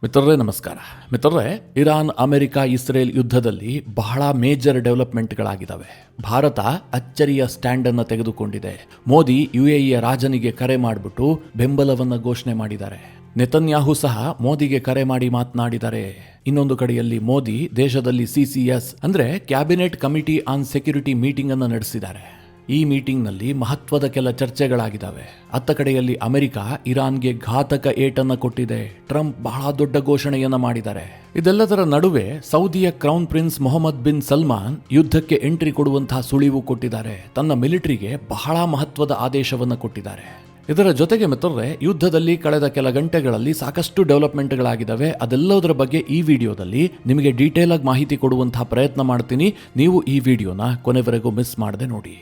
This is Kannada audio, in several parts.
ಮಿತ್ರರೇ ನಮಸ್ಕಾರ. ಮಿತ್ರರೇ, ಇರಾನ್ ಅಮೆರಿಕ ಇಸ್ರೇಲ್ ಯುದ್ಧದಲ್ಲಿ ಬಹಳ ಮೇಜರ್ ಡೆವಲಪ್ಮೆಂಟ್ಗಳಾಗಿದ್ದಾವೆ. ಭಾರತ ಅಚ್ಚರಿಯ ಸ್ಟ್ಯಾಂಡ್ ಅನ್ನು ತೆಗೆದುಕೊಂಡಿದೆ. ಮೋದಿ ಯುಎಇಯ ರಾಜನಿಗೆ ಕರೆ ಮಾಡಿಬಿಟ್ಟು ಬೆಂಬಲವನ್ನು ಘೋಷಣೆ ಮಾಡಿದ್ದಾರೆ. ನೆತನ್ಯಾಹು ಸಹ ಮೋದಿಗೆ ಕರೆ ಮಾಡಿ ಮಾತನಾಡಿದ್ದಾರೆ. ಇನ್ನೊಂದು ಕಡೆಯಲ್ಲಿ ಮೋದಿ ದೇಶದಲ್ಲಿ ಸಿಸಿಎಸ್ ಅಂದ್ರೆ cabinet committee on security meeting ಅನ್ನು ನಡೆಸಿದ್ದಾರೆ. ಈ ಮೀಟಿಂಗ್ನಲ್ಲಿ ಮಹತ್ವದ ಕೆಲ ಚರ್ಚೆಗಳಾಗಿದ್ದಾವೆ. ಅತ್ತ ಕಡೆಯಲ್ಲಿ ಅಮೆರಿಕ ಇರಾನ್ಗೆ ಘಾತಕ ಏಟನ್ನು ಕೊಟ್ಟಿದೆ. ಟ್ರಂಪ್ ಬಹಳ ದೊಡ್ಡ ಘೋಷಣೆಯನ್ನ ಮಾಡಿದ್ದಾರೆ. ಇದೆಲ್ಲದರ ನಡುವೆ ಸೌದಿಯ crown prince Mohammed bin Salman ಯುದ್ಧಕ್ಕೆ ಎಂಟ್ರಿ ಕೊಡುವಂತಹ ಸುಳಿವು ಕೊಟ್ಟಿದ್ದಾರೆ. ತನ್ನ ಮಿಲಿಟರಿಗೆ ಬಹಳ ಮಹತ್ವದ ಆದೇಶವನ್ನು ಕೊಟ್ಟಿದ್ದಾರೆ. ಇದರ ಜೊತೆಗೆ ಮಿತ್ರರೇ, ಯುದ್ಧದಲ್ಲಿ ಕಳೆದ ಕೆಲ ಗಂಟೆಗಳಲ್ಲಿ ಸಾಕಷ್ಟು ಡೆವಲಪ್ಮೆಂಟ್ಗಳಾಗಿದ್ದಾವೆ. ಅದೆಲ್ಲದರ ಬಗ್ಗೆ ಈ ವಿಡಿಯೋದಲ್ಲಿ ನಿಮಗೆ ಡೀಟೇಲ್ ಆಗಿ ಮಾಹಿತಿ ಕೊಡುವಂತಹ ಪ್ರಯತ್ನ ಮಾಡ್ತೀನಿ. ನೀವು ಈ ವಿಡಿಯೋನ ಕೊನೆವರೆಗೂ ಮಿಸ್ ಮಾಡದೆ ನೋಡಿ.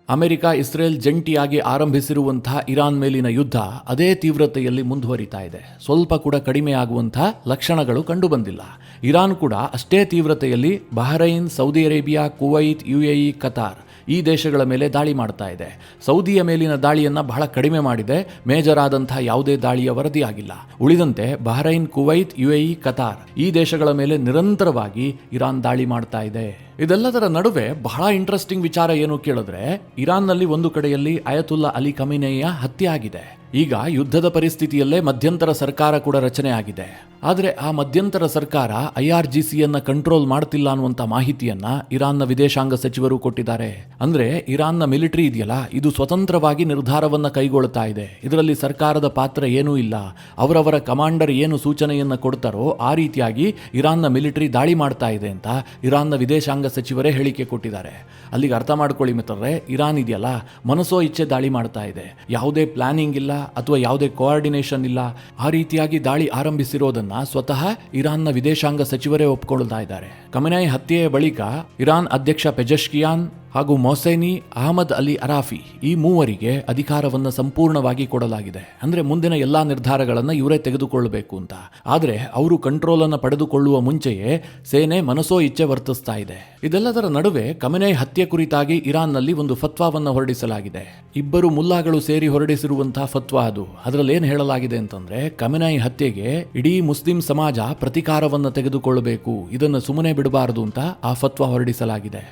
ಅಮೆರಿಕ ಇಸ್ರೇಲ್ ಜಂಟಿಯಾಗಿ ಆರಂಭಿಸಿರುವಂತಹ ಇರಾನ್ ಮೇಲಿನ ಯುದ್ಧ ಅದೇ ತೀವ್ರತೆಯಲ್ಲಿ ಮುಂದುವರಿತಾ ಇದೆ. ಸ್ವಲ್ಪ ಕೂಡ ಕಡಿಮೆ ಆಗುವಂತಹ ಲಕ್ಷಣಗಳು ಕಂಡುಬಂದಿಲ್ಲ. ಇರಾನ್ ಕೂಡ ಅಷ್ಟೇ ತೀವ್ರತೆಯಲ್ಲಿ Bahrain, Saudi Arabia, Kuwait, UAE, Qatar ಈ ದೇಶಗಳ ಮೇಲೆ ದಾಳಿ ಮಾಡ್ತಾ ಇದೆ. ಸೌದಿಯ ಮೇಲಿನ ದಾಳಿಯನ್ನು ಬಹಳ ಕಡಿಮೆ ಮಾಡಿದೆ. ಮೇಜರ್ ಆದಂತಹ ಯಾವುದೇ ದಾಳಿಯ ವರದಿಯಾಗಿಲ್ಲ. ಉಳಿದಂತೆ ಬಹರೈನ್, ಕುವೈತ್, ಯುಎಇ, ಕತಾರ್ ಈ ದೇಶಗಳ ಮೇಲೆ ನಿರಂತರವಾಗಿ ಇರಾನ್ ದಾಳಿ ಮಾಡ್ತಾ ಇದೆ. ಇದೆಲ್ಲದರ ನಡುವೆ ಬಹಳ ಇಂಟ್ರೆಸ್ಟಿಂಗ್ ವಿಚಾರ ಏನು ಕೇಳಿದ್ರೆ, ಇರಾನ್ನಲ್ಲಿ ಒಂದು ಕಡೆಯಲ್ಲಿ ಅಯತುಲ್ಲಾ ಅಲಿ ಖಮೇನಿಯ ಹತ್ಯೆ ಆಗಿದೆ. ಈಗ ಯುದ್ಧದ ಪರಿಸ್ಥಿತಿಯಲ್ಲೇ ಮಧ್ಯಂತರ ಸರ್ಕಾರ ಕೂಡ ರಚನೆ ಆಗಿದೆ. ಆದರೆ ಆ ಮಧ್ಯಂತರ ಸರ್ಕಾರ IRGCಯನ್ನ ಕಂಟ್ರೋಲ್ ಮಾಡ್ತಿಲ್ಲ ಅನ್ನುವಂಥ ಮಾಹಿತಿಯನ್ನ ಇರಾನ್ನ ವಿದೇಶಾಂಗ ಸಚಿವರು ಕೊಟ್ಟಿದ್ದಾರೆ. ಅಂದ್ರೆ ಇರಾನ್ನ ಮಿಲಿಟರಿ ಇದೆಯಲ್ಲ, ಇದು ಸ್ವತಂತ್ರವಾಗಿ ನಿರ್ಧಾರವನ್ನ ಕೈಗೊಳ್ತಾ ಇದೆ. ಇದರಲ್ಲಿ ಸರ್ಕಾರದ ಪಾತ್ರ ಏನೂ ಇಲ್ಲ. ಅವರವರ ಕಮಾಂಡರ್ ಏನು ಸೂಚನೆಯನ್ನ ಕೊಡ್ತಾರೋ ಆ ರೀತಿಯಾಗಿ ಇರಾನ್ನ ಮಿಲಿಟರಿ ದಾಳಿ ಮಾಡ್ತಾ ಇದೆ ಅಂತ ಇರಾನ್ನ ವಿದೇಶಾಂಗ ಸಚಿವರೇ ಹೇಳಿಕೆ ಕೊಟ್ಟಿದ್ದಾರೆ. ಅಲ್ಲಿಗೆ ಅರ್ಥ ಮಾಡ್ಕೊಳ್ಳಿ ಮಿತ್ರರೇ, ಇರಾನ್ ಇದೆಯಲ್ಲ, ಮನಸೋ ಇಚ್ಛೆ ದಾಳಿ ಮಾಡ್ತಾ ಇದೆ. ಯಾವುದೇ ಪ್ಲಾನಿಂಗ್ ಇಲ್ಲ ಅಥವಾ ಯಾವುದೇ ಕೋಆರ್ಡಿನೇಷನ್ ಇಲ್ಲ. ಆ ರೀತಿಯಾಗಿ ದಾಳಿ ಆರಂಭಿಸಿರೋದನ್ನ ಸ್ವತಃ ಇರಾನ್ನ ವಿದೇಶಾಂಗ ಸಚಿವರೇ ಒಪ್ಪಿಕೊಳ್ತಾ ಇದ್ದಾರೆ. ಖಮೇನಿ ಹತ್ಯೆಯ ಬಳಿಕ ಇರಾನ್ ಅಧ್ಯಕ್ಷ ಪೆಜೆಶ್ಕಿಯಾನ್ ಹಾಗೂ ಮೊಸೈನಿ ಅಹಮದ್ ಅಲಿ ಅರಾಫಿ ಈ ಮೂವರಿಗೆ ಅಧಿಕಾರವನ್ನು ಸಂಪೂರ್ಣವಾಗಿ ಕೊಡಲಾಗಿದೆ. ಅಂದ್ರೆ ಮುಂದಿನ ಎಲ್ಲಾ ನಿರ್ಧಾರಗಳನ್ನು ಇವರೇ ತೆಗೆದುಕೊಳ್ಳಬೇಕು ಅಂತ. ಆದರೆ ಅವರು ಕಂಟ್ರೋಲ್ ಅನ್ನು ಪಡೆದುಕೊಳ್ಳುವ ಮುಂಚೆಯೇ ಸೇನೆ ಮನಸೋ ಇಚ್ಛೆ ವರ್ತಿಸ್ತಾ ಇದೆ. ಇದೆಲ್ಲದರ ನಡುವೆ ಖಮೇನಿ ಹತ್ಯೆ ಕುರಿತಾಗಿ ಇರಾನ್ನಲ್ಲಿ ಒಂದು ಫತ್ವಾವನ್ನು ಹೊರಡಿಸಲಾಗಿದೆ. ಇಬ್ಬರು ಮುಲ್ಲಾಗಳು ಸೇರಿ ಹೊರಡಿಸಿರುವಂತಹ ಫತ್ವಾ ಅದು. ಅದರಲ್ಲಿ ಏನು ಹೇಳಲಾಗಿದೆ ಅಂತಂದ್ರೆ, ಖಮೇನಿ ಹತ್ಯೆಗೆ ಇಡೀ ಮುಸ್ಲಿಂ ಸಮಾಜ ಪ್ರತೀಕಾರವನ್ನು ತೆಗೆದುಕೊಳ್ಳಬೇಕು, ಇದನ್ನು ಸುಮ್ಮನೆ ಬಿಡಬಾರದು ಅಂತ ಆ ಫತ್ವಾ ಹೊರಡಿಸಲಾಗಿದೆ.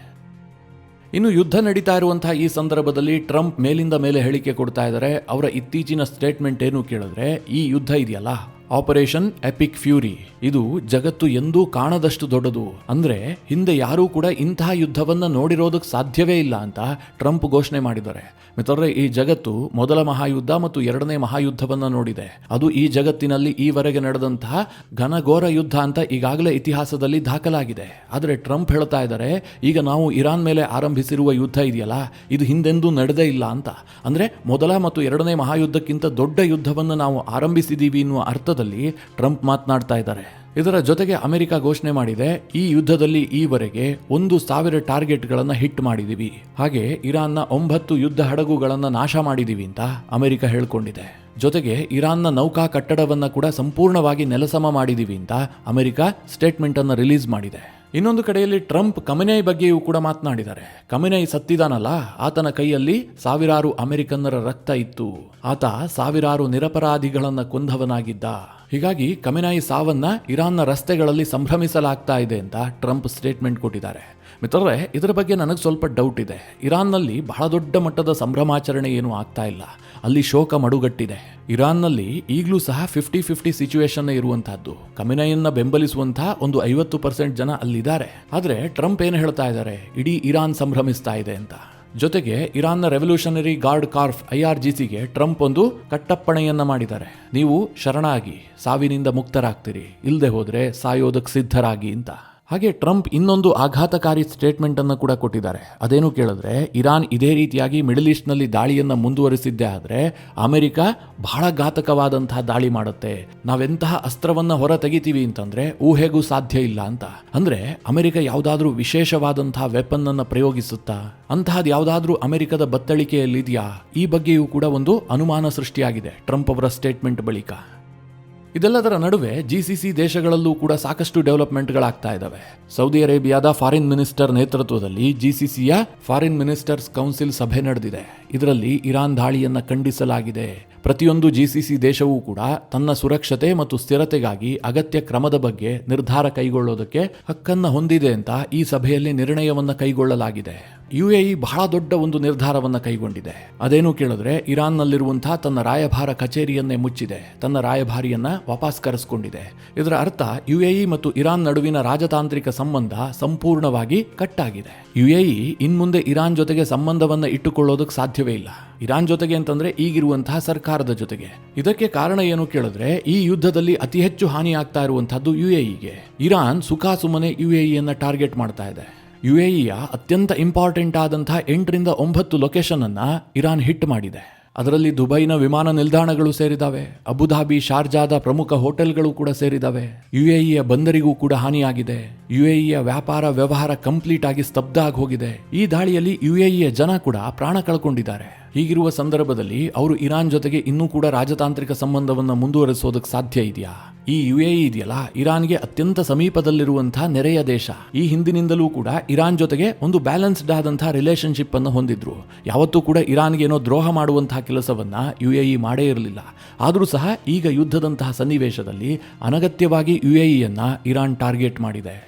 ಇನ್ನು ಯುದ್ಧ ನಡೀತಾ ಇರುವಂತಹ ಈ ಸಂದರ್ಭದಲ್ಲಿ ಟ್ರಂಪ್ ಮೇಲಿಂದ ಮೇಲೆ ಹೇಳಿಕೆ ಕೊಡ್ತಾ ಇದ್ದಾರೆ. ಅವರ ಇತ್ತೀಚಿನ ಸ್ಟೇಟ್ಮೆಂಟ್ ಏನು ಕೇಳಿದ್ರೆ, ಈ ಯುದ್ಧ ಇದೆಯಲ್ಲ, ಆಪರೇಷನ್ ಎಪಿಕ್ ಫ್ಯೂರಿ, ಇದು ಜಗತ್ತು ಎಂದೂ ಕಾಣದಷ್ಟು ದೊಡ್ಡದು. ಅಂದ್ರೆ ಹಿಂದೆ ಯಾರೂ ಕೂಡ ಇಂತಹ ಯುದ್ಧವನ್ನ ನೋಡಿರೋದಕ್ಕೆ ಸಾಧ್ಯವೇ ಇಲ್ಲ ಅಂತ ಟ್ರಂಪ್ ಘೋಷಣೆ ಮಾಡಿದ್ದಾರೆ. ಮಿತ್ರರೇ, ಈ ಜಗತ್ತು ಮೊದಲ ಮಹಾಯುದ್ಧ ಮತ್ತು ಎರಡನೇ ಮಹಾಯುದ್ಧವನ್ನ ನೋಡಿದೆ. ಅದು ಈ ಜಗತ್ತಿನಲ್ಲಿ ಈವರೆಗೆ ನಡೆದಂತಹ ಘನಘೋರ ಯುದ್ಧ ಅಂತ ಈಗಾಗಲೇ ಇತಿಹಾಸದಲ್ಲಿ ದಾಖಲಾಗಿದೆ. ಆದರೆ ಟ್ರಂಪ್ ಹೇಳ್ತಾ ಇದ್ದಾರೆ, ಈಗ ನಾವು ಇರಾನ್ ಮೇಲೆ ಆರಂಭಿಸಿರುವ ಯುದ್ಧ ಇದೆಯಲ್ಲ, ಇದು ಹಿಂದೆಂದೂ ನಡೆದೇ ಇಲ್ಲ ಅಂತ. ಅಂದ್ರೆ ಮೊದಲ ಮತ್ತು ಎರಡನೇ ಮಹಾಯುದ್ಧಕ್ಕಿಂತ ದೊಡ್ಡ ಯುದ್ಧವನ್ನು ನಾವು ಆರಂಭಿಸಿದೀವಿ ಎನ್ನುವ ಅರ್ಥದಲ್ಲಿ ಟ್ರಂಪ್ ಮಾತನಾಡ್ತಾ ಇದ್ದಾರೆ. ಇದರ ಜೊತೆಗೆ ಅಮೆರಿಕ ಘೋಷಣೆ ಮಾಡಿದೆ, ಈ ಯುದ್ಧದಲ್ಲಿ ಈವರೆಗೆ 1,000 ಟಾರ್ಗೆಟ್ಗಳನ್ನು ಹಿಟ್ ಮಾಡಿದೀವಿ. ಹಾಗೆ ಇರಾನ್ನ 9 ಯುದ್ಧ ಹಡಗುಗಳನ್ನು ನಾಶ ಮಾಡಿದೀವಿ ಅಂತ ಅಮೆರಿಕ ಹೇಳ್ಕೊಂಡಿದೆ. ಜೊತೆಗೆ ಇರಾನ್ನ ನೌಕಾ ಕಟ್ಟಡವನ್ನ ಕೂಡ ಸಂಪೂರ್ಣವಾಗಿ ನೆಲಸಮ ಮಾಡಿದೀವಿ ಅಂತ ಅಮೆರಿಕ ಸ್ಟೇಟ್ಮೆಂಟ್ ಅನ್ನು ರಿಲೀಸ್ ಮಾಡಿದೆ. ಇನ್ನೊಂದು ಕಡೆಯಲ್ಲಿ ಟ್ರಂಪ್ ಖಮೇನಿ ಬಗ್ಗೆಯೂ ಕೂಡ ಮಾತನಾಡಿದ್ದಾರೆ. ಖಮೇನಿ ಸತ್ತಿದಾನಲ್ಲ, ಆತನ ಕೈಯಲ್ಲಿ ಸಾವಿರಾರು ಅಮೆರಿಕನ್ನರ ರಕ್ತ ಇತ್ತು. ಆತ ಸಾವಿರಾರು ನಿರಪರಾಧಿಗಳನ್ನ ಕೊಂದವನಾಗಿದ್ದ. ಹೀಗಾಗಿ ಖಮೇನಿ ಸಾವನ್ನ ಇರಾನ್ನ ರಸ್ತೆಗಳಲ್ಲಿ ಸಂಭ್ರಮಿಸಲಾಗ್ತಾ ಇದೆ ಅಂತ ಟ್ರಂಪ್ ಸ್ಟೇಟ್ಮೆಂಟ್ ಕೊಟ್ಟಿದ್ದಾರೆ. ಮಿತ್ರರೇ, ಇದರ ಬಗ್ಗೆ ನನಗೆ ಸ್ವಲ್ಪ ಡೌಟ್ ಇದೆ. ಇರಾನ್ನಲ್ಲಿ ಬಹಳ ದೊಡ್ಡ ಮಟ್ಟದ ಸಂಭ್ರಮಾಚರಣೆ ಏನೂ ಆಗ್ತಾ ಇಲ್ಲ. ಅಲ್ಲಿ ಶೋಕ ಮಡುಗಟ್ಟಿದೆ. ಇರಾನ್ನಲ್ಲಿ ಈಗಲೂ ಸಹ 50-50 ಸಿಚುವೇಶನ್ ಇರುವಂತಹದ್ದು. ಖಮೇನಿಯನ್ನ ಬೆಂಬಲಿಸುವಂತಹ ಒಂದು 50% ಜನ ಅಲ್ಲಿದ್ದಾರೆ. ಆದ್ರೆ ಟ್ರಂಪ್ ಏನು ಹೇಳ್ತಾ ಇದ್ದಾರೆ, ಇಡೀ ಇರಾನ್ ಸಂಭ್ರಮಿಸ್ತಾ ಇದೆ ಅಂತ. ಜೊತೆಗೆ ಇರಾನ್ನ ರೆವಲ್ಯೂಷನರಿ ಗಾರ್ಡ್ ಕಾರ್ಫ್ IRGCಗೆ ಟ್ರಂಪ್ ಒಂದು ಕಟ್ಟಪ್ಪಣೆಯನ್ನ ಮಾಡಿದ್ದಾರೆ. ನೀವು ಶರಣಾಗಿ ಸಾವಿನಿಂದ ಮುಕ್ತರಾಗ್ತೀರಿ, ಇಲ್ಲದೆ ಹೋದ್ರೆ ಸಾಯೋದಕ್ಕೆ ಸಿದ್ಧರಾಗಿ ಅಂತ. ಹಾಗೆ ಟ್ರಂಪ್ ಇನ್ನೊಂದು ಆಘಾತಕಾರಿ ಸ್ಟೇಟ್ಮೆಂಟ್ ಅನ್ನು ಕೂಡ ಕೊಟ್ಟಿದ್ದಾರೆ. ಅದೇನು ಕೇಳಿದ್ರೆ, ಇರಾನ್ ಇದೇ ರೀತಿಯಾಗಿ ಮಿಡಲ್ ಈಸ್ಟ್ ನಲ್ಲಿ ದಾಳಿಯನ್ನ ಮುಂದುವರಿಸಿದ್ದೇ ಆದ್ರೆ ಅಮೆರಿಕ ಬಹಳ ಘಾತಕವಾದಂತಹ ದಾಳಿ ಮಾಡುತ್ತೆ. ನಾವೆಂತಹ ಅಸ್ತ್ರವನ್ನ ಹೊರ ತೆಗಿತೀವಿ ಅಂತಂದ್ರೆ ಊಹೆಗೂ ಸಾಧ್ಯ ಇಲ್ಲ ಅಂತ. ಅಂದ್ರೆ ಅಮೆರಿಕ ಯಾವುದಾದ್ರೂ ವಿಶೇಷವಾದಂತಹ ವೆಪನ್ ಅನ್ನ ಪ್ರಯೋಗಿಸುತ್ತಾ, ಅಂತಹದ್ದು ಯಾವುದಾದ್ರೂ ಅಮೆರಿಕದ ಬತ್ತಳಿಕೆಯಲ್ಲಿದೆಯಾ? ಈ ಬಗ್ಗೆಯೂ ಕೂಡ ಒಂದು ಅನುಮಾನ ಸೃಷ್ಟಿಯಾಗಿದೆ ಟ್ರಂಪ್ ಅವರ ಸ್ಟೇಟ್ಮೆಂಟ್ ಬಳಿಕ. ಇದೆಲ್ಲದರ ನಡುವೆ GCC ದೇಶಗಳಲ್ಲೂ ಕೂಡ ಸಾಕಷ್ಟು ಡೆವಲಪ್ಮೆಂಟ್ಗಳಾಗ್ತಾ ಇದ್ದಾವೆ. ಸೌದಿ ಅರೇಬಿಯಾದ ಫಾರಿನ್ ಮಿನಿಸ್ಟರ್ ನೇತೃತ್ವದಲ್ಲಿ GCCಯ ಫಾರಿನ್ ಮಿನಿಸ್ಟರ್ಸ್ ಕೌನ್ಸಿಲ್ ಸಭೆ ನಡೆದಿದೆ. ಇದರಲ್ಲಿ ಇರಾನ್ ದಾಳಿಯನ್ನ ಖಂಡಿಸಲಾಗಿದೆ. ಪ್ರತಿಯೊಂದು GCC ದೇಶವೂ ಕೂಡ ತನ್ನ ಸುರಕ್ಷತೆ ಮತ್ತು ಸ್ಥಿರತೆಗಾಗಿ ಅಗತ್ಯ ಕ್ರಮದ ಬಗ್ಗೆ ನಿರ್ಧಾರ ಕೈಗೊಳ್ಳೋದಕ್ಕೆ ಹಕ್ಕನ್ನು ಹೊಂದಿದೆ ಅಂತ ಈ ಸಭೆಯಲ್ಲಿ ನಿರ್ಣಯವನ್ನ ಕೈಗೊಳ್ಳಲಾಗಿದೆ. UAE ಬಹಳ ದೊಡ್ಡ ಒಂದು ನಿರ್ಧಾರವನ್ನ ಕೈಗೊಂಡಿದೆ. ಅದೇನು ಕೇಳಿದ್ರೆ, ಇರಾನ್ನಲ್ಲಿರುವಂತಹ ತನ್ನ ರಾಯಭಾರ ಕಚೇರಿಯನ್ನೇ ಮುಚ್ಚಿದೆ, ತನ್ನ ರಾಯಭಾರಿಯನ್ನ ವಾಪಸ್ ಕರೆಸಿಕೊಂಡಿದೆ. ಇದರ ಅರ್ಥ UAE ಮತ್ತು ಇರಾನ್ ನಡುವಿನ ರಾಜತಾಂತ್ರಿಕ ಸಂಬಂಧ ಸಂಪೂರ್ಣವಾಗಿ ಕಟ್ ಆಗಿದೆ. UAE ಇನ್ಮುಂದೆ ಇರಾನ್ ಜೊತೆಗೆ ಸಂಬಂಧವನ್ನ ಇಟ್ಟುಕೊಳ್ಳೋದಕ್ಕೆ ಸಾಧ್ಯವೇ ಇಲ್ಲ. ಇರಾನ್ ಜೊತೆಗೆ ಅಂತಂದ್ರೆ ಈಗಿರುವಂತಹ ಸರ್ಕಾರದ ಜೊತೆಗೆ. ಇದಕ್ಕೆ ಕಾರಣ ಏನು ಕೇಳಿದ್ರೆ, ಈ ಯುದ್ಧದಲ್ಲಿ ಅತಿ ಹೆಚ್ಚು ಹಾನಿ ಆಗ್ತಾ ಇರುವಂತಹದ್ದು UAEಗೆ. ಇರಾನ್ ಸುಖಾಸುಮ್ಮನೆ UAEಯನ್ನ ಟಾರ್ಗೆಟ್ ಮಾಡ್ತಾ ಇದೆ. UAEಯ ಅತ್ಯಂತ ಇಂಪಾರ್ಟೆಂಟ್ ಆದಂತಹ 8 ರಿಂದ 9 ಲೊಕೇಶನ್ ಅನ್ನ ಇರಾನ್ ಹಿಟ್ ಮಾಡಿದೆ. ಅದರಲ್ಲಿ ದುಬೈನ ವಿಮಾನ ನಿಲ್ದಾಣಗಳು ಸೇರಿದಾವೆ, ಅಬುಧಾಬಿ, ಶಾರ್ಜಾದ ಪ್ರಮುಖ ಹೋಟೆಲ್ಗಳು ಕೂಡ ಸೇರಿದಾವೆ. UAEಯ ಬಂದರಿಗೂ ಕೂಡ ಹಾನಿಯಾಗಿದೆ. UAEಯ ವ್ಯಾಪಾರ ವ್ಯವಹಾರ ಕಂಪ್ಲೀಟ್ ಆಗಿ ಸ್ತಬ್ಧ ಆಗಿ ಹೋಗಿದೆ. ಈ ದಾಳಿಯಲ್ಲಿ UAEಯ ಜನ ಕೂಡ ಪ್ರಾಣ ಕಳ್ಕೊಂಡಿದ್ದಾರೆ. ಹೀಗಿರುವ ಸಂದರ್ಭದಲ್ಲಿ ಅವರು ಇರಾನ್ ಜೊತೆಗೆ ಇನ್ನೂ ಕೂಡ ರಾಜತಾಂತ್ರಿಕ ಸಂಬಂಧವನ್ನು ಮುಂದುವರಿಸೋದಕ್ಕೆ ಸಾಧ್ಯ ಇದೆಯಾ? ಈ UAE ಇದೆಯಲ್ಲ, ಇರಾನ್ಗೆ ಅತ್ಯಂತ ಸಮೀಪದಲ್ಲಿರುವಂತಹ ನೆರೆಯ ದೇಶ. ಈ ಹಿಂದಿನಿಂದಲೂ ಕೂಡ ಇರಾನ್ ಜೊತೆಗೆ ಒಂದು ಬ್ಯಾಲೆನ್ಸ್ಡ್ ಆದಂತಹ ರಿಲೇಶನ್ಶಿಪ್ ಅನ್ನು ಹೊಂದಿದ್ರು. ಯಾವತ್ತೂ ಕೂಡ ಇರಾನ್ಗೆ ಏನೋ ದ್ರೋಹ ಮಾಡುವಂತಹ ಕೆಲಸವನ್ನ UAE ಮಾಡೇ ಇರಲಿಲ್ಲ. ಆದರೂ ಸಹ ಈಗ ಯುದ್ಧದಂತಹ ಸನ್ನಿವೇಶದಲ್ಲಿ ಅನಗತ್ಯವಾಗಿ UAEಯನ್ನ ಇರಾನ್ ಟಾರ್ಗೆಟ್ ಮಾಡಿದೆ.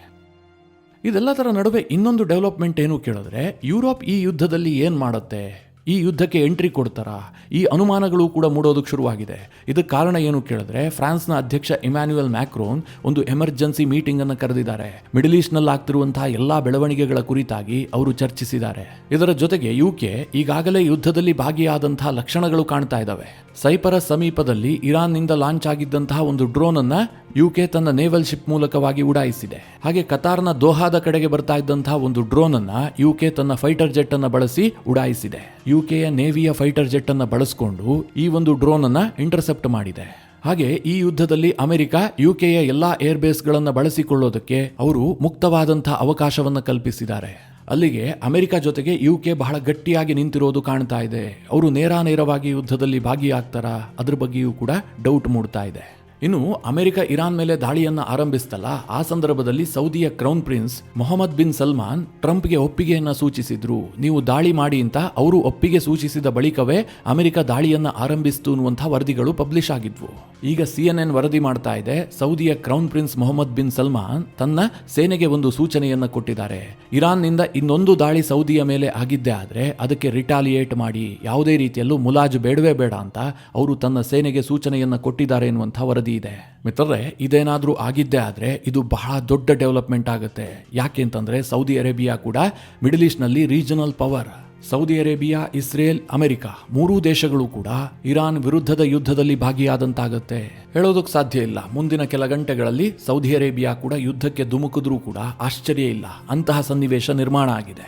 ಇದೆಲ್ಲದರ ನಡುವೆ ಇನ್ನೊಂದು ಡೆವಲಪ್ಮೆಂಟ್ ಏನು ಕೇಳಿದ್ರೆ, ಯುರೋಪ್ ಈ ಯುದ್ಧದಲ್ಲಿ ಏನ್ ಮಾಡುತ್ತೆ? ಈ ಯುದ್ಧಕ್ಕೆ ಎಂಟ್ರಿ ಕೊಡ್ತಾರಾ? ಈ ಅನುಮಾನಗಳು ಕೂಡ ಮೂಡೋದಕ್ಕೆ ಶುರುವಾಗಿದೆ. ಇದಕ್ಕೆ ಕಾರಣ ಏನು ಕೇಳಿದ್ರೆ, ಫ್ರಾನ್ಸ್ನ ಅಧ್ಯಕ್ಷ ಇಮ್ಯಾನ್ಯುಯಲ್ ಮ್ಯಾಕ್ರೋನ್ ಒಂದು ಎಮರ್ಜೆನ್ಸಿ ಮೀಟಿಂಗ್ ಅನ್ನು ಕರೆದಿದ್ದಾರೆ. ಮಿಡಲ್ ಈಸ್ಟ್ ನಲ್ಲಿ ಆಗ್ತಿರುವಂತಹ ಎಲ್ಲಾ ಬೆಳವಣಿಗೆಗಳ ಕುರಿತಾಗಿ ಅವರು ಚರ್ಚಿಸಿದ್ದಾರೆ. ಇದರ ಜೊತೆಗೆ UK ಈಗಾಗಲೇ ಯುದ್ಧದಲ್ಲಿ ಭಾಗಿಯಾದಂತಹ ಲಕ್ಷಣಗಳು ಕಾಣ್ತಾ ಇದ್ದಾವೆ. ಸೈಪರಸ್ ಸಮೀಪದಲ್ಲಿ ಇರಾನ್ ನಿಂದ ಲಾಂಚ್ ಆಗಿದ್ದಂತಹ ಒಂದು ಡ್ರೋನ್ ಅನ್ನ UK ತನ್ನ ನೇವಲ್ ಶಿಪ್ ಮೂಲಕವಾಗಿ ಉಡಾಯಿಸಿದೆ. ಹಾಗೆ ಕತಾರ್ನ ದೋಹಾದ ಕಡೆಗೆ ಬರ್ತಾ ಇದ್ದಂತಹ ಒಂದು ಡ್ರೋನ್ ಅನ್ನ UK ತನ್ನ ಫೈಟರ್ ಜೆಟ್ ಅನ್ನ ಬಳಸಿ ಉಡಾಯಿಸಿದೆ. UKಯ ನೇವಿಯ ಫೈಟರ್ ಜೆಟ್ ಅನ್ನ ಬಳಸಿಕೊಂಡು ಈ ಒಂದು ಡ್ರೋನ್ ಅನ್ನ ಇಂಟರ್ಸೆಪ್ಟ್ ಮಾಡಿದೆ. ಹಾಗೆ ಈ ಯುದ್ಧದಲ್ಲಿ ಅಮೆರಿಕ UKಯ ಎಲ್ಲಾ ಏರ್ ಬೇಸ್ ಗಳನ್ನ ಬಳಸಿಕೊಳ್ಳೋದಕ್ಕೆ ಅವರು ಮುಕ್ತವಾದಂತಹ ಅವಕಾಶವನ್ನ ಕಲ್ಪಿಸಿದ್ದಾರೆ. ಅಲ್ಲಿಗೆ ಅಮೆರಿಕ ಜೊತೆಗೆ UK ಬಹಳ ಗಟ್ಟಿಯಾಗಿ ನಿಂತಿರೋದು ಕಾಣ್ತಾ ಇದೆ. ಅವರು ನೇರವಾಗಿ ಯುದ್ಧದಲ್ಲಿ ಭಾಗಿಯಾಗ್ತಾರಾ? ಅದ್ರ ಬಗ್ಗೆಯೂ ಕೂಡ ಡೌಟ್ ಮೂಡ್ತಾ ಇದೆ. ಇನ್ನು ಅಮೆರಿಕ ಇರಾನ್ ಮೇಲೆ ದಾಳಿಯನ್ನ ಆರಂಭಿಸ್ತಲ್ಲ, ಆ ಸಂದರ್ಭದಲ್ಲಿ ಸೌದಿಯ crown prince Mohammed bin Salman ಟ್ರಂಪ್ಗೆ ಒಪ್ಪಿಗೆಯನ್ನ ಸೂಚಿಸಿದ್ರು. ನೀವು ದಾಳಿ ಮಾಡಿ ಅಂತ ಅವರು ಒಪ್ಪಿಗೆ ಸೂಚಿಸಿದ ಬಳಿಕವೇ ಅಮೆರಿಕ ದಾಳಿಯನ್ನ ಆರಂಭಿಸಿತು ಅನ್ನುವಂತಹ ವರದಿಗಳು ಪಬ್ಲಿಷ್ ಆಗಿದ್ವು. ಈಗ CNN ವರದಿ ಮಾಡ್ತಾ ಇದೆ, ಸೌದಿಯ crown prince Mohammed bin Salman ತನ್ನ ಸೇನೆಗೆ ಒಂದು ಸೂಚನೆಯನ್ನ ಕೊಟ್ಟಿದ್ದಾರೆ. ಇರಾನ್ ನಿಂದ ಇನ್ನೊಂದು ದಾಳಿ ಸೌದಿಯ ಮೇಲೆ ಆಗಿದ್ದೇ ಆದ್ರೆ ಅದಕ್ಕೆ ರಿಟಾಲಿಯೇಟ್ ಮಾಡಿ, ಯಾವುದೇ ರೀತಿಯಲ್ಲೂ ಮುಲಾಜು ಬೇಡವೇ ಬೇಡ ಅಂತ ಅವರು ತನ್ನ ಸೇನೆಗೆ ಸೂಚನೆಯನ್ನ ಕೊಟ್ಟಿದ್ದಾರೆ ಎನ್ನುವಂತಹ ವರದಿ ಇದೆ. ಮಿತ್ರರೇ, ಇದೇನಾದ್ರೂ ಆಗಿದ್ದೇ ಆದ್ರೆ ಇದು ಬಹಳ ದೊಡ್ಡ ಡೆವಲಪ್ಮೆಂಟ್ ಆಗುತ್ತೆ. ಯಾಕೆ ಅಂತಂದ್ರೆ ಸೌದಿ ಅರೇಬಿಯಾ ಕೂಡ ಮಿಡಲ್ ಈಸ್ಟ್ ನಲ್ಲಿ regional power. Saudi Arabia, Israel, America ಮೂರೂ ದೇಶಗಳು ಕೂಡ ಇರಾನ್ ವಿರುದ್ಧದ ಯುದ್ಧದಲ್ಲಿ ಭಾಗಿಯಾದಂತಾಗುತ್ತೆ. ಹೇಳೋದಕ್ಕೆ ಸಾಧ್ಯ ಇಲ್ಲ, ಮುಂದಿನ ಕೆಲ ಗಂಟೆಗಳಲ್ಲಿ ಸೌದಿ ಅರೇಬಿಯಾ ಕೂಡ ಯುದ್ಧಕ್ಕೆ ಧುಮುಕಿದ್ರೂ ಕೂಡ ಆಶ್ಚರ್ಯ ಇಲ್ಲ. ಅಂತಹ ಸನ್ನಿವೇಶ ನಿರ್ಮಾಣ ಆಗಿದೆ.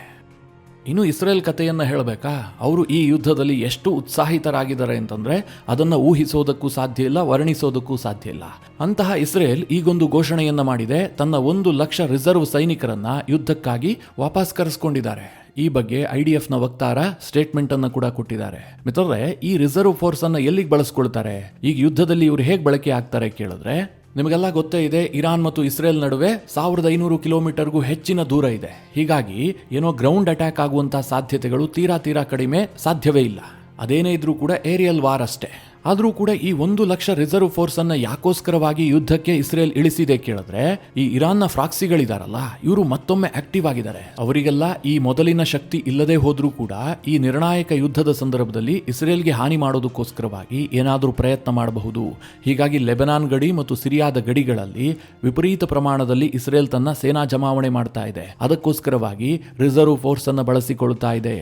ಇನ್ನು ಇಸ್ರೇಲ್ ಕಥೆಯನ್ನ ಹೇಳಬೇಕಾ? ಅವರು ಈ ಯುದ್ಧದಲ್ಲಿ ಎಷ್ಟು ಉತ್ಸಾಹಿತರಾಗಿದ್ದಾರೆ ಅಂತಂದ್ರೆ ಅದನ್ನ ಊಹಿಸೋದಕ್ಕೂ ಸಾಧ್ಯ ಇಲ್ಲ, ವರ್ಣಿಸೋದಕ್ಕೂ ಸಾಧ್ಯ ಇಲ್ಲ. ಅಂತಹ ಇಸ್ರೇಲ್ ಈಗೊಂದು ಘೋಷಣೆಯನ್ನ ಮಾಡಿದೆ, ತನ್ನ 1 ಲಕ್ಷ ರಿಸರ್ವ್ ಸೈನಿಕರನ್ನ ಯುದ್ಧಕ್ಕಾಗಿ ವಾಪಸ್ ಕರೆಸಿಕೊಂಡಿದ್ದಾರೆ. ಈ ಬಗ್ಗೆ IDFನ ವಕ್ತಾರ ಸ್ಟೇಟ್ಮೆಂಟ್ ಅನ್ನು ಕೂಡ ಕೊಟ್ಟಿದ್ದಾರೆ. ಮಿತ್ರರೇ, ಈ ರಿಸರ್ವ್ ಫೋರ್ಸ್ ಅನ್ನ ಎಲ್ಲಿಗೆ ಬಳಸ್ಕೊಳ್ತಾರೆ? ಈಗ ಯುದ್ಧದಲ್ಲಿ ಇವರು ಹೇಗೆ ಬಳಕೆ ಆಗ್ತಾರೆ ಕೇಳಿದ್ರೆ, ನಿಮಗೆಲ್ಲ ಗೊತ್ತೇ ಇದೆ, ಇರಾನ್ ಮತ್ತು ಇಸ್ರೇಲ್ ನಡುವೆ 1500 ಕಿಲೋಮೀಟರ್ಗೂ ಹೆಚ್ಚಿನ ದೂರ ಇದೆ. ಹೀಗಾಗಿ ಏನೋ ಗ್ರೌಂಡ್ ಅಟ್ಯಾಕ್ ಆಗುವಂತಹ ಸಾಧ್ಯತೆಗಳು ತೀರಾ ಕಡಿಮೆ, ಸಾಧ್ಯವೇ ಇಲ್ಲ. ಅದೇನೇ ಇದ್ರೂ ಕೂಡ ಏರಿಯಲ್ ವಾರ್ ಅಷ್ಟೇ. ಆದರೂ ಕೂಡ ಈ 1 ಲಕ್ಷ ರಿಸರ್ವ್ ಫೋರ್ಸ್ ಅನ್ನ ಯಾಕೋಸ್ಕರವಾಗಿ ಯುದ್ಧಕ್ಕೆ ಇಸ್ರೇಲ್ ಇಳಿಸಿದೆ ಕೇಳಿದ್ರೆ, ಈ ಇರಾನ್ನ ಫ್ರಾಕ್ಸಿಗಳಿದಾರಲ್ಲ, ಇವರು ಮತ್ತೊಮ್ಮೆ ಆಕ್ಟಿವ್ ಆಗಿದ್ದಾರೆ. ಅವರಿಗೆಲ್ಲ ಈ ಮೊದಲಿನ ಶಕ್ತಿ ಇಲ್ಲದೆ ಹೋದ್ರೂ ಕೂಡ ಈ ನಿರ್ಣಾಯಕ ಯುದ್ಧದ ಸಂದರ್ಭದಲ್ಲಿ ಇಸ್ರೇಲ್ಗೆ ಹಾನಿ ಮಾಡೋದಕ್ಕೋಸ್ಕರವಾಗಿ ಏನಾದರೂ ಪ್ರಯತ್ನ ಮಾಡಬಹುದು. ಹೀಗಾಗಿ ಲೆಬನಾನ್ ಗಡಿ ಮತ್ತು ಸಿರಿಯಾದ ಗಡಿಗಳಲ್ಲಿ ವಿಪರೀತ ಪ್ರಮಾಣದಲ್ಲಿ ಇಸ್ರೇಲ್ ತನ್ನ ಸೇನಾ ಜಮಾವಣೆ ಮಾಡ್ತಾ ಇದೆ. ಅದಕ್ಕೋಸ್ಕರವಾಗಿ ರಿಸರ್ವ್ ಫೋರ್ಸ್ ಅನ್ನು ಬಳಸಿಕೊಳ್ತಾ ಇದೆ.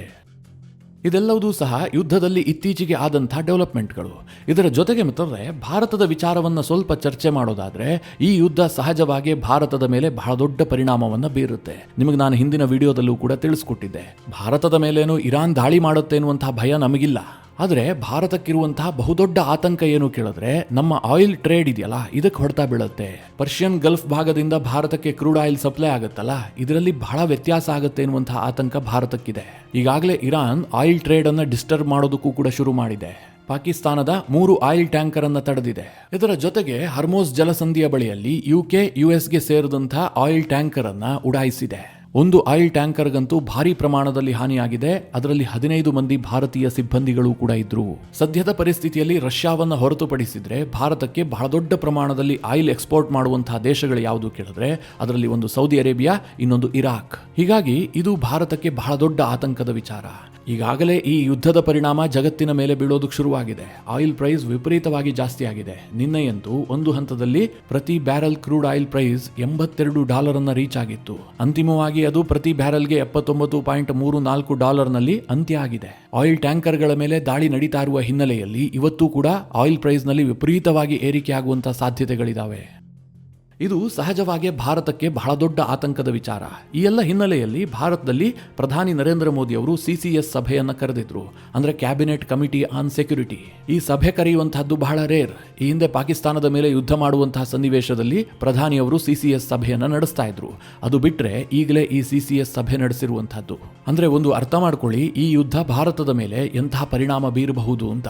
ಇದೆಲ್ಲವೂ ಸಹ ಯುದ್ಧದಲ್ಲಿ ಇತ್ತೀಚೆಗೆ ಆದಂತಹ ಡೆವಲಪ್ಮೆಂಟ್ಗಳು. ಇದರ ಜೊತೆಗೆ ಮಿತ್ರರೇ, ಭಾರತದ ವಿಚಾರವನ್ನು ಸ್ವಲ್ಪ ಚರ್ಚೆ ಮಾಡೋದಾದ್ರೆ, ಈ ಯುದ್ಧ ಸಹಜವಾಗಿ ಭಾರತದ ಮೇಲೆ ಬಹಳ ದೊಡ್ಡ ಪರಿಣಾಮವನ್ನು ಬೀರುತ್ತೆ. ನಿಮಗೆ ನಾನು ಹಿಂದಿನ ವಿಡಿಯೋದಲ್ಲೂ ಕೂಡ ತಿಳಿಸ್ಕೊಟ್ಟಿದ್ದೆ, ಭಾರತದ ಮೇಲೇನು ಇರಾನ್ ದಾಳಿ ಮಾಡುತ್ತೆ ಎನ್ನುವಂತಹ ಭಯ ನಮಗಿಲ್ಲ. ಆದರೆ ಭಾರತಕ್ಕಿರುವಂತಹ ಬಹುದೊಡ್ಡ ಆತಂಕ ಏನು ಕೇಳಿದ್ರೆ, ನಮ್ಮ ಆಯಿಲ್ ಟ್ರೇಡ್ ಇದೆಯಲ್ಲ, ಇದಕ್ಕೆ ಹೊಡೆತ ಬೀಳುತ್ತೆ. ಪರ್ಷಿಯನ್ ಗಲ್ಫ್ ಭಾಗದಿಂದ ಭಾರತಕ್ಕೆ ಕ್ರೂಡ್ ಆಯಿಲ್ ಸಪ್ಲೈ ಆಗುತ್ತಲ್ಲ, ಇದರಲ್ಲಿ ಬಹಳ ವ್ಯತ್ಯಾಸ ಆಗುತ್ತೆ ಎನ್ನುವಂತಹ ಆತಂಕ ಭಾರತಕ್ಕಿದೆ. ಈಗಾಗಲೇ ಇರಾನ್ ಆಯಿಲ್ ಟ್ರೇಡ್ ಅನ್ನ ಡಿಸ್ಟರ್ಬ್ ಮಾಡೋದಕ್ಕೂ ಕೂಡ ಶುರು ಮಾಡಿದೆ. ಪಾಕಿಸ್ತಾನದ 3 ಆಯಿಲ್ ಟ್ಯಾಂಕರ್ ಅನ್ನ ತಡೆದಿದೆ. ಇದರ ಜೊತೆಗೆ ಹರ್ಮೋಸ್ ಜಲಸಂಧಿಯ ಬಳಿಯಲ್ಲಿ UK US ಗೆ ಸೇರಿದಂತಹ ಆಯಿಲ್ ಟ್ಯಾಂಕರ್ ಅನ್ನ ಉಡಾಯಿಸಿದೆ. ಒಂದು ಆಯಿಲ್ ಟ್ಯಾಂಕರ್ಗಂತೂ ಭಾರಿ ಪ್ರಮಾಣದಲ್ಲಿ ಹಾನಿಯಾಗಿದೆ. ಅದರಲ್ಲಿ 15 ಮಂದಿ ಭಾರತೀಯ ಸಿಬ್ಬಂದಿಗಳು ಕೂಡ ಇದ್ರು. ಸದ್ಯದ ಪರಿಸ್ಥಿತಿಯಲ್ಲಿ ರಷ್ಯಾವನ್ನ ಹೊರತುಪಡಿಸಿದ್ರೆ ಭಾರತಕ್ಕೆ ಬಹಳ ದೊಡ್ಡ ಪ್ರಮಾಣದಲ್ಲಿ ಆಯಿಲ್ ಎಕ್ಸ್ಪೋರ್ಟ್ ಮಾಡುವಂತಹ ದೇಶಗಳು ಯಾವುದು ಕೇಳಿದ್ರೆ ಅದರಲ್ಲಿ ಒಂದು ಸೌದಿ ಅರೇಬಿಯಾ, ಇನ್ನೊಂದು ಇರಾಕ್. ಹೀಗಾಗಿ ಇದು ಭಾರತಕ್ಕೆ ಬಹಳ ದೊಡ್ಡ ಆತಂಕದ ವಿಚಾರ. ಈಗಾಗಲೇ ಈ ಯುದ್ಧದ ಪರಿಣಾಮ ಜಗತ್ತಿನ ಮೇಲೆ ಬೀಳೋದಕ್ಕೆ ಶುರುವಾಗಿದೆ. ಆಯಿಲ್ ಪ್ರೈಸ್ ವಿಪರೀತವಾಗಿ ಜಾಸ್ತಿ ಆಗಿದೆ. ನಿನ್ನೆಯಂತೂ ಒಂದು ಹಂತದಲ್ಲಿ ಪ್ರತಿ barrel crude oil price $82 reach ಆಗಿತ್ತು. ಅಂತಿಮವಾಗಿ ಅದು ಪ್ರತಿ ಬ್ಯಾರಲ್ಗೆ $79.34 ಅಂತ್ಯ ಆಗಿದೆ. ಆಯಿಲ್ ಟ್ಯಾಂಕರ್ಗಳ ಮೇಲೆ ದಾಳಿ ನಡೀತಾ ಇರುವ ಹಿನ್ನೆಲೆಯಲ್ಲಿ ಇವತ್ತೂ ಕೂಡ ಆಯಿಲ್ ಪ್ರೈಸ್ನಲ್ಲಿ ವಿಪರೀತವಾಗಿ ಏರಿಕೆ ಆಗುವಂತಹ ಸಾಧ್ಯತೆಗಳಿದಾವೆ. ಇದು ಸಹಜವಾಗಿ ಭಾರತಕ್ಕೆ ಬಹಳ ದೊಡ್ಡ ಆತಂಕದ ವಿಚಾರ. ಈ ಎಲ್ಲ ಹಿನ್ನೆಲೆಯಲ್ಲಿ ಭಾರತದಲ್ಲಿ ಪ್ರಧಾನಿ ನರೇಂದ್ರ ಮೋದಿ ಅವರು CCS ಸಭೆಯನ್ನು ಕರೆದಿದ್ರು, ಅಂದ್ರೆ ಕ್ಯಾಬಿನೆಟ್ ಕಮಿಟಿ ಆನ್ ಸೆಕ್ಯೂರಿಟಿ. ಈ ಸಭೆ ಕರೆಯುವಂತಹದ್ದು ಬಹಳ ರೇರ್. ಈ ಹಿಂದೆ ಪಾಕಿಸ್ತಾನದ ಮೇಲೆ ಯುದ್ಧ ಮಾಡುವಂತಹ ಸನ್ನಿವೇಶದಲ್ಲಿ ಪ್ರಧಾನಿಯವರು CCS ಸಭೆಯನ್ನು ನಡೆಸ್ತಾ ಇದ್ರು. ಅದು ಬಿಟ್ರೆ ಈಗಲೇ ಈ CCS ಸಭೆ ನಡೆಸಿರುವಂತಹದ್ದು. ಅಂದ್ರೆ ಒಂದು ಅರ್ಥ ಮಾಡ್ಕೊಳ್ಳಿ, ಈ ಯುದ್ಧ ಭಾರತದ ಮೇಲೆ ಎಂತಹ ಪರಿಣಾಮ ಬೀರಬಹುದು ಅಂತ.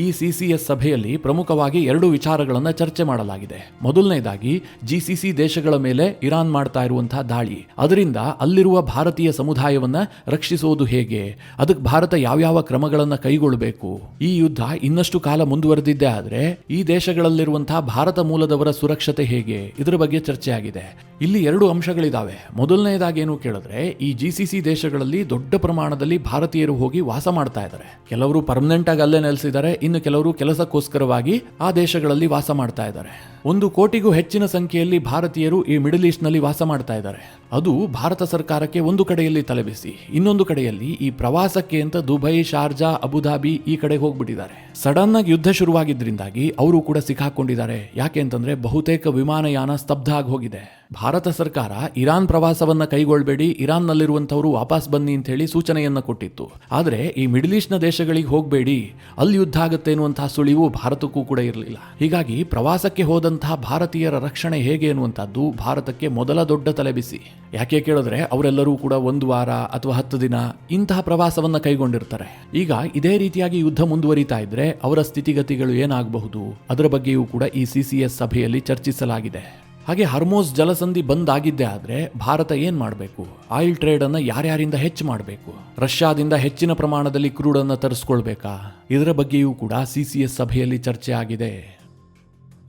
ಈ CCS ಸಭೆಯಲ್ಲಿ ಪ್ರಮುಖವಾಗಿ 2 ವಿಚಾರಗಳನ್ನು ಚರ್ಚೆ ಮಾಡಲಾಗಿದೆ. ಮೊದಲನೇದಾಗಿ GCC ದೇಶಗಳ ಮೇಲೆ ಇರಾನ್ ಮಾಡ್ತಾ ಇರುವಂತಹ ದಾಳಿ, ಅದರಿಂದ ಅಲ್ಲಿರುವ ಭಾರತೀಯ ಸಮುದಾಯವನ್ನ ರಕ್ಷಿಸುವುದು ಹೇಗೆ, ಅದಕ್ಕೆ ಭಾರತ ಯಾವ್ಯಾವ ಕ್ರಮಗಳನ್ನು ಕೈಗೊಳ್ಳಬೇಕು, ಈ ಯುದ್ಧ ಇನ್ನಷ್ಟು ಕಾಲ ಮುಂದುವರೆದಿದ್ದೇ ಆದ್ರೆ ಈ ದೇಶಗಳಲ್ಲಿರುವಂತಹ ಭಾರತ ಮೂಲದವರ ಸುರಕ್ಷತೆ ಹೇಗೆ, ಇದರ ಬಗ್ಗೆ ಚರ್ಚೆ ಆಗಿದೆ. ಇಲ್ಲಿ 2 ಅಂಶಗಳಿದಾವೆ. ಮೊದಲನೇದಾಗಿ ಏನು ಕೇಳಿದ್ರೆ, ಈ GCC ದೇಶಗಳಲ್ಲಿ ದೊಡ್ಡ ಪ್ರಮಾಣದಲ್ಲಿ ಭಾರತೀಯರು ಹೋಗಿ ವಾಸ ಮಾಡ್ತಾ ಇದ್ದಾರೆ. ಕೆಲವರು ಪರ್ಮನೆಂಟ್ ಆಗಿ ಅಲ್ಲೇ ನೆಲೆಸಿದ್ದಾರೆ, ಇನ್ನು ಕೆಲವರು ಕೆಲಸಕ್ಕೋಸ್ಕರವಾಗಿ ಆ ದೇಶಗಳಲ್ಲಿ ವಾಸ ಮಾಡ್ತಾ ಇದ್ದಾರೆ. 1 ಕೋಟಿಗೂ ಹೆಚ್ಚಿನ ಸಂಖ್ಯೆಯಲ್ಲಿ ಭಾರತೀಯರು ಈ ಮಿಡಲ್ ಈಸ್ಟ್ ನಲ್ಲಿ ವಾಸ ಮಾಡ್ತಾ ಇದ್ದಾರೆ. ಅದು ಭಾರತ ಸರ್ಕಾರಕ್ಕೆ ಒಂದು ಕಡೆಯಲ್ಲಿ ತಲೆಬಿಸಿ, ಇನ್ನೊಂದು ಕಡೆಯಲ್ಲಿ ಈ ಪ್ರವಾಸಕ್ಕೆ ಅಂತ ದುಬೈ, ಶಾರ್ಜಾ, ಅಬುಧಾಬಿ ಈ ಕಡೆ ಹೋಗ್ಬಿಟ್ಟಿದ್ದಾರೆ. ಸಡನ್ ಆಗಿ ಯುದ್ಧ ಶುರುವಾಗಿದ್ರಿಂದಾಗಿ ಅವರು ಕೂಡ ಸಿಕ್ಕಾಕೊಂಡಿದ್ದಾರೆ. ಯಾಕೆ ಅಂತಂದ್ರೆ ಬಹುತೇಕ ವಿಮಾನಯಾನ ಸ್ತಬ್ಧ ಆಗಿ ಹೋಗಿದೆ. ಭಾರತ ಸರ್ಕಾರ ಇರಾನ್ ಪ್ರವಾಸವನ್ನ ಕೈಗೊಳ್ಳಬೇಡಿ, ಇರಾನ್ ನಲ್ಲಿರುವಂತವರು ವಾಪಸ್ ಬನ್ನಿ ಅಂತ ಹೇಳಿ ಸೂಚನೆಯನ್ನ ಕೊಟ್ಟಿತ್ತು. ಆದ್ರೆ ಈ ಮಿಡಲ್ ಈಸ್ಟ್ ನ ದೇಶಗಳಿಗೆ ಹೋಗಬೇಡಿ, ಅಲ್ಲಿ ಯುದ್ಧ ಆಗುತ್ತೆ ಎನ್ನುವಂತಹ ಸುಳಿವು ಭಾರತಕ್ಕೂ ಕೂಡ ಇರಲಿಲ್ಲ. ಹೀಗಾಗಿ ಪ್ರವಾಸಕ್ಕೆ ಹೋದಂತಹ ಭಾರತೀಯರ ರಕ್ಷಣೆ ಹೇಗೆ ಎನ್ನುವಂತಹದ್ದು ಭಾರತಕ್ಕೆ ಮೊದಲ ದೊಡ್ಡ ತಲೆಬಿಸಿ. ಯಾಕೆ ಕೇಳಿದ್ರೆ ಅವರೆಲ್ಲರೂ ಕೂಡ 1 ವಾರ ಅಥವಾ 10 ದಿನ ಇಂತಹ ಪ್ರವಾಸವನ್ನ ಕೈಗೊಂಡಿರ್ತಾರೆ. ಈಗ ಇದೇ ರೀತಿಯಾಗಿ ಯುದ್ಧ ಮುಂದುವರಿತಾ ಇದ್ರೆ ಅವರ ಸ್ಥಿತಿಗತಿಗಳು ಏನಾಗಬಹುದು, ಅದರ ಬಗ್ಗೆಯೂ ಕೂಡ ಈ CCS ಸಭೆಯಲ್ಲಿ ಚರ್ಚಿಸಲಾಗಿದೆ. ಹಾಗೆ ಹರ್ಮೋಸ್ ಜಲಸಂಧಿ ಬಂದ್ ಆಗಿದ್ದೇ ಆದ್ರೆ ಭಾರತ ಏನ್ ಮಾಡಬೇಕು, ಆಯಿಲ್ ಟ್ರೇಡ್ ಅನ್ನ ಯಾರ್ಯಾರಿಂದ ಹೆಚ್ಚು ಮಾಡಬೇಕು, ರಷ್ಯಾದಿಂದ ಹೆಚ್ಚಿನ ಪ್ರಮಾಣದಲ್ಲಿ ಕ್ರೂಡ್ ಅನ್ನ ತರಿಸ್ಕೊಳ್ಬೇಕಾ, ಇದರ ಬಗ್ಗೆಯೂ ಕೂಡ CCS ಸಭೆಯಲ್ಲಿ ಚರ್ಚೆ ಆಗಿದೆ.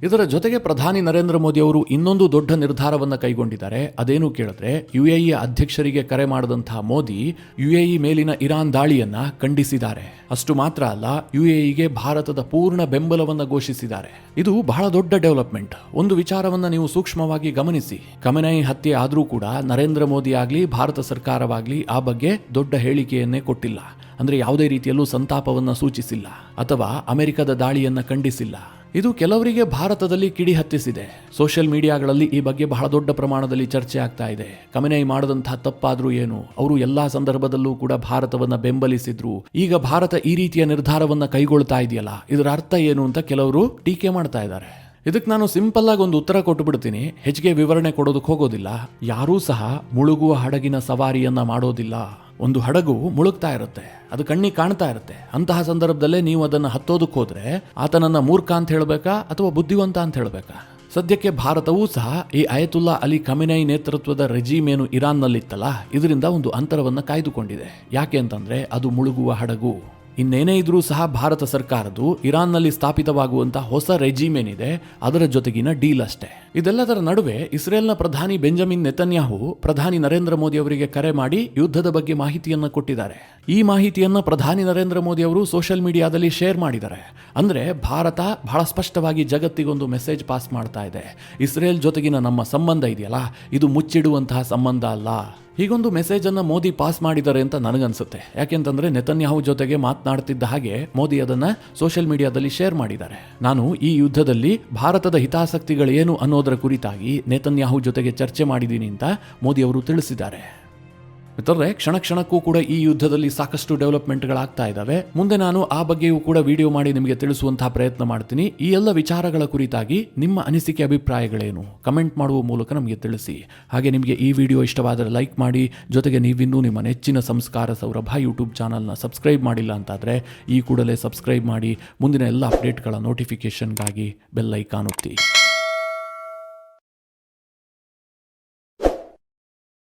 ಇದರ ಜೊತೆಗೆ ಪ್ರಧಾನಿ ನರೇಂದ್ರ ಮೋದಿ ಅವರು ಇನ್ನೊಂದು ದೊಡ್ಡ ನಿರ್ಧಾರವನ್ನು ಕೈಗೊಂಡಿದ್ದಾರೆ. ಅದೇನು ಕೇಳಿದ್ರೆ, UAE ಅಧ್ಯಕ್ಷರಿಗೆ ಕರೆ ಮಾಡಿದಂತಹ ಮೋದಿ UAE ಮೇಲಿನ ಇರಾನ್ ದಾಳಿಯನ್ನ ಖಂಡಿಸಿದ್ದಾರೆ. ಅಷ್ಟು ಮಾತ್ರ ಅಲ್ಲ, UAEಗೆ ಭಾರತದ ಪೂರ್ಣ ಬೆಂಬಲವನ್ನು ಘೋಷಿಸಿದ್ದಾರೆ. ಇದು ಬಹಳ ದೊಡ್ಡ ಡೆವಲಪ್ಮೆಂಟ್. ಒಂದು ವಿಚಾರವನ್ನ ನೀವು ಸೂಕ್ಷ್ಮವಾಗಿ ಗಮನಿಸಿ, ಖಮೆನೈ ಹತ್ಯೆ ಆದರೂ ಕೂಡ ನರೇಂದ್ರ ಮೋದಿ ಆಗಲಿ ಭಾರತ ಸರ್ಕಾರವಾಗಲಿ ಆ ಬಗ್ಗೆ ದೊಡ್ಡ ಹೇಳಿಕೆಯನ್ನೇ ಕೊಟ್ಟಿಲ್ಲ. ಅಂದ್ರೆ ಯಾವುದೇ ರೀತಿಯಲ್ಲೂ ಸಂತಾಪವನ್ನ ಸೂಚಿಸಿಲ್ಲ ಅಥವಾ ಅಮೆರಿಕದ ದಾಳಿಯನ್ನ ಖಂಡಿಸಿಲ್ಲ. ಇದು ಕೆಲವರಿಗೆ ಭಾರತದಲ್ಲಿ ಕಿಡಿ ಹತ್ತಿಸಿದೆ. ಸೋಷಿಯಲ್ ಮೀಡಿಯಾಗಳಲ್ಲಿ ಈ ಬಗ್ಗೆ ಬಹಳ ದೊಡ್ಡ ಪ್ರಮಾಣದಲ್ಲಿ ಚರ್ಚೆ ಆಗ್ತಾ ಇದೆ. ಖಮೆನೈ ಮಾಡದಂತಹ ತಪ್ಪಾದ್ರೂ ಏನು, ಅವರು ಎಲ್ಲಾ ಸಂದರ್ಭದಲ್ಲೂ ಕೂಡ ಭಾರತವನ್ನ ಬೆಂಬಲಿಸಿದ್ರು. ಈಗ ಭಾರತ ಈ ರೀತಿಯ ನಿರ್ಧಾರವನ್ನ ಕೈಗೊಳ್ತಾ ಇದೆಯಲ್ಲ, ಇದರ ಅರ್ಥ ಏನು ಅಂತ ಕೆಲವರು ಟೀಕೆ ಮಾಡ್ತಾ ಇದ್ದಾರೆ. ಇದಕ್ಕೆ ನಾನು ಸಿಂಪಲ್ ಆಗಿ ಒಂದು ಉತ್ತರ ಕೊಟ್ಟು ಬಿಡ್ತೀನಿ, ಹೆಚ್ಚಿಗೆ ವಿವರಣೆ ಕೊಡೋದಕ್ಕೆ ಹೋಗೋದಿಲ್ಲ. ಯಾರೂ ಸಹ ಮುಳುಗುವ ಹಡಗಿನ ಸವಾರಿಯನ್ನ ಮಾಡೋದಿಲ್ಲ. ಒಂದು ಹಡಗು ಮುಳುಗ್ತಾ ಇರುತ್ತೆ, ಅದು ಕಣ್ಣಿಗೆ ಕಾಣ್ತಾ ಇರುತ್ತೆ. ಅಂತಹ ಸಂದರ್ಭದಲ್ಲೇ ನೀವು ಅದನ್ನು ಹತ್ತೋದಕ್ಕೆ ಹೋದ್ರೆ ಆತನನ್ನ ಮೂರ್ಖ ಅಂತ ಹೇಳಬೇಕಾ ಅಥವಾ ಬುದ್ಧಿವಂತ ಅಂತ ಹೇಳಬೇಕಾ? ಸದ್ಯಕ್ಕೆ ಭಾರತವೂ ಸಹ ಈ ಅಯತುಲ್ಲಾ ಅಲಿ ಖಮೆನೈ ನೇತೃತ್ವದ ರೆಜಿಮ್ ಏನು ಇರಾನ್ನಲ್ಲಿತ್ತಲ್ಲ, ಇದರಿಂದ ಒಂದು ಅಂತರವನ್ನು ಕಾಯ್ದುಕೊಂಡಿದೆ. ಯಾಕೆ ಅಂತಂದ್ರೆ ಅದು ಮುಳುಗುವ ಹಡಗು. ಇನ್ನೇನೇ ಇದ್ರೂ ಸಹ ಭಾರತ ಸರ್ಕಾರದ್ದು ಇರಾನ್ನಲ್ಲಿ ಸ್ಥಾಪಿತವಾಗುವಂತಹ ಹೊಸ ರೆಜಿಮ್ ಏನಿದೆ ಅದರ ಜೊತೆಗಿನ ಡೀಲ್ ಅಷ್ಟೇ. ಇದೆಲ್ಲದರ ನಡುವೆ ಇಸ್ರೇಲ್ನ ಪ್ರಧಾನಿ ಬೆಂಜಮಿನ್ ನೆತನ್ಯಾಹು ಪ್ರಧಾನಿ ನರೇಂದ್ರ ಮೋದಿ ಅವರಿಗೆ ಕರೆ ಮಾಡಿ ಯುದ್ಧದ ಬಗ್ಗೆ ಮಾಹಿತಿಯನ್ನು ಕೊಟ್ಟಿದ್ದಾರೆ. ಈ ಮಾಹಿತಿಯನ್ನು ಪ್ರಧಾನಿ ನರೇಂದ್ರ ಮೋದಿ ಅವರು ಸೋಷಿಯಲ್ ಮೀಡಿಯಾದಲ್ಲಿ ಶೇರ್ ಮಾಡಿದ್ದಾರೆ. ಅಂದ್ರೆ ಭಾರತ ಬಹಳ ಸ್ಪಷ್ಟವಾಗಿ ಜಗತ್ತಿಗೊಂದು ಮೆಸೇಜ್ ಪಾಸ್ ಮಾಡ್ತಾ ಇದೆ, ಇಸ್ರೇಲ್ ಜೊತೆಗಿನ ನಮ್ಮ ಸಂಬಂಧ ಇದೆಯಲ್ಲ ಇದು ಮುಚ್ಚಿಡುವಂತಹ ಸಂಬಂಧ ಅಲ್ಲ. ಹೀಗೊಂದು ಮೆಸೇಜ್ ಅನ್ನ ಮೋದಿ ಪಾಸ್ ಮಾಡಿದ್ದಾರೆ ಅಂತ ನನಗನ್ಸುತ್ತೆ. ಯಾಕೆಂತಂದ್ರೆ ನೆತನ್ಯಾಹು ಜೊತೆಗೆ ಮಾತನಾಡ್ತಿದ್ದ ಹಾಗೆ ಮೋದಿ ಅದನ್ನ ಸೋಷಿಯಲ್ ಮೀಡಿಯಾದಲ್ಲಿ ಶೇರ್ ಮಾಡಿದ್ದಾರೆ. ನಾನು ಈ ಯುದ್ಧದಲ್ಲಿ ಭಾರತದ ಹಿತಾಸಕ್ತಿಗಳೇನು ಅನ್ನೋದರ ಕುರಿತಾಗಿ ನೆತನ್ಯಾಹು ಜೊತೆಗೆ ಚರ್ಚೆ ಮಾಡಿದ್ದೀನಿ ಅಂತ ಮೋದಿ ಅವರು ತಿಳಿಸಿದ್ದಾರೆ. ಮಿತ್ರರೇ, ಕ್ಷಣ ಕ್ಷಣಕ್ಕೂ ಕೂಡ ಈ ಯುದ್ಧದಲ್ಲಿ ಸಾಕಷ್ಟು ಡೆವಲಪ್ಮೆಂಟ್ಗಳಾಗ್ತಾ ಇದ್ದಾವೆ. ಮುಂದೆ ನಾನು ಆ ಬಗ್ಗೆಯೂ ಕೂಡ ವಿಡಿಯೋ ಮಾಡಿ ನಿಮಗೆ ತಿಳಿಸುವಂತಹ ಪ್ರಯತ್ನ ಮಾಡ್ತೀನಿ. ಈ ಎಲ್ಲ ವಿಚಾರಗಳ ಕುರಿತಾಗಿ ನಿಮ್ಮ ಅನಿಸಿಕೆ ಅಭಿಪ್ರಾಯಗಳೇನು ಕಮೆಂಟ್ ಮಾಡುವ ಮೂಲಕ ನಮಗೆ ತಿಳಿಸಿ. ಹಾಗೆ ನಿಮಗೆ ಈ ವಿಡಿಯೋ ಇಷ್ಟವಾದರೆ ಲೈಕ್ ಮಾಡಿ. ಜೊತೆಗೆ ನೀವಿನ್ನೂ ನಿಮ್ಮ ನೆಚ್ಚಿನ ಸಂಸ್ಕಾರ ಸೌರಭ ಯೂಟ್ಯೂಬ್ ಚಾನಲ್ನ ಸಬ್ಸ್ಕ್ರೈಬ್ ಮಾಡಿಲ್ಲ ಅಂತಾದರೆ ಈ ಕೂಡಲೇ ಸಬ್ಸ್ಕ್ರೈಬ್ ಮಾಡಿ. ಮುಂದಿನ ಎಲ್ಲ ಅಪ್ಡೇಟ್ಗಳ ನೋಟಿಫಿಕೇಷನ್ಗಾಗಿ ಬೆಲ್ ಐಕಾನ್ ಒತ್ತಿ.